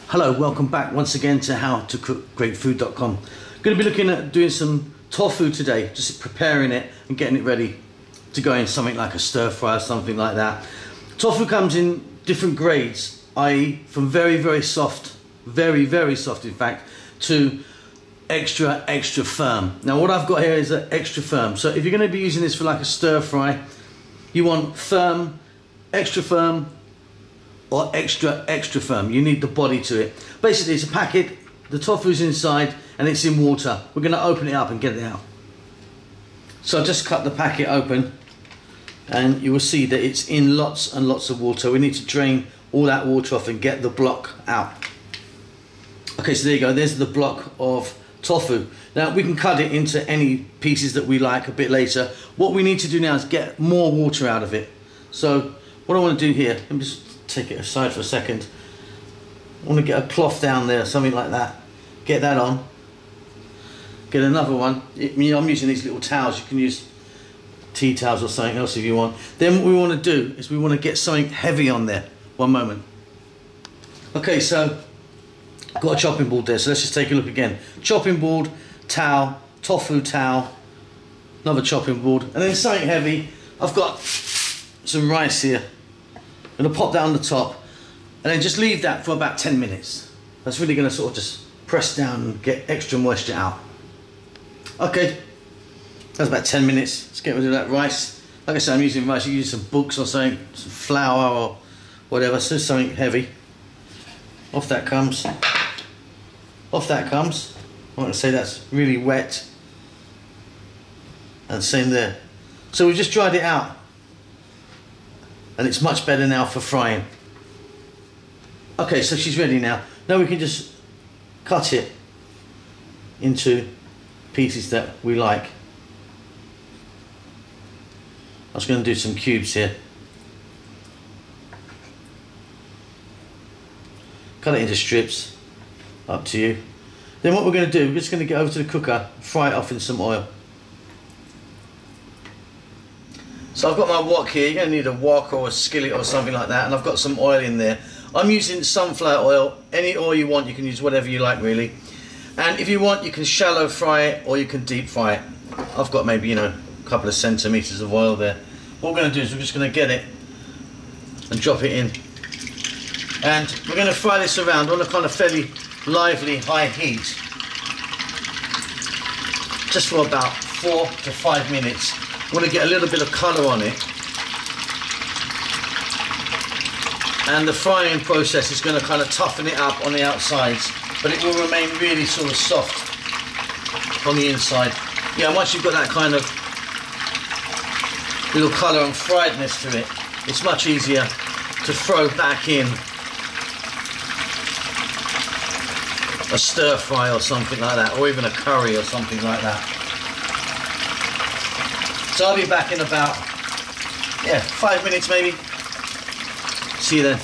Hello, welcome back once again to howtocookgreatfood.com. Going to be looking at doing some tofu today, just preparing it and getting it ready to go in something like a stir fry or something like that. Tofu comes in different grades, i.e. from very soft, very soft in fact, to extra firm. Now what I've got here is an extra firm, so if you're going to be using this for like a stir fry, you want firm, extra firm, or extra firm. You need the body to it. Basically it's a packet, the tofu's inside and it's in water. We're going to open it up and get it out. So I've just cut the packet open and you will see that it's in lots and lots of water. We need to drain all that water off and get the block out. Okay, so there you go, there's the block of tofu. Now we can cut it into any pieces that we like a bit later. What we need to do now is get more water out of it. So what I want to do here, let me just take it aside for a second. I want to get a cloth down there, something like that. Get that on. Get another one. I'm using these little towels. You can use tea towels or something else if you want. Then what we want to do is we want to get something heavy on there. One moment. Okay, so I've got a chopping board there, so let's just take a look again. Chopping board, towel, tofu towel, another chopping board, and then something heavy. I've got some rice here. I'm going to pop that on the top and then just leave that for about 10 minutes. That's really going to sort of just press down and get extra moisture out. Okay, that's about 10 minutes. Let's get rid of that rice. Like I said, I'm using rice. You use some books or something, some flour or whatever, so something heavy. Off that comes. Off that comes. I want to say that's really wet. And same there. So we've just dried it out. And it's much better now for frying. Okay, so she's ready now. Now we can just cut it into pieces that we like. I was going to do some cubes here. Cut it into strips, up to you. Then what we're going to do, we're just going to get over to the cooker, fry it off in some oil. So I've got my wok here. You're going to need a wok or a skillet or something like that, and I've got some oil in there. I'm using sunflower oil. Any oil you want, you can use whatever you like really. And if you want, you can shallow fry it or you can deep fry it. I've got maybe, a couple of centimeters of oil there. What we're going to do is we're just going to get it and drop it in. And we're going to fry this around on a kind of fairly lively high heat. Just for about 4 to 5 minutes. I want to get a little bit of colour on it, and the frying process is going to kind of toughen it up on the outsides, but it will remain really sort of soft on the inside. Yeah, once you've got that kind of little colour and friedness to it, it's much easier to throw back in a stir fry or something like that, or even a curry or something like that. So I'll be back in about, 5 minutes maybe. See you then.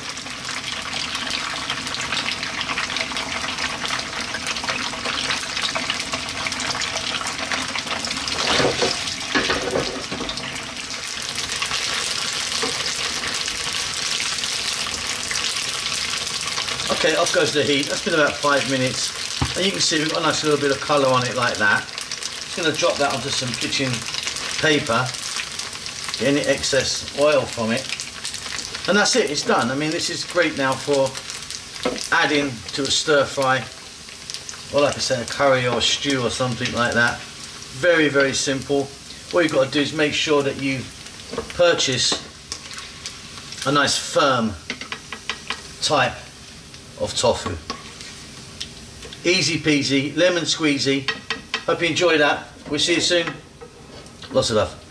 Okay, off goes the heat. That's been about 5 minutes. And you can see we've got a nice little bit of colour on it like that. Just going to drop that onto some kitchen paper, get any excess oil from it, and that's it, it's done. I mean, this is great now for adding to a stir fry, or like I said, a curry or a stew or something like that. Very simple. What you've got to do is make sure that you purchase a nice firm type of tofu. Easy peasy, lemon squeezy. Hope you enjoyed that. We'll see you soon. Lots of love.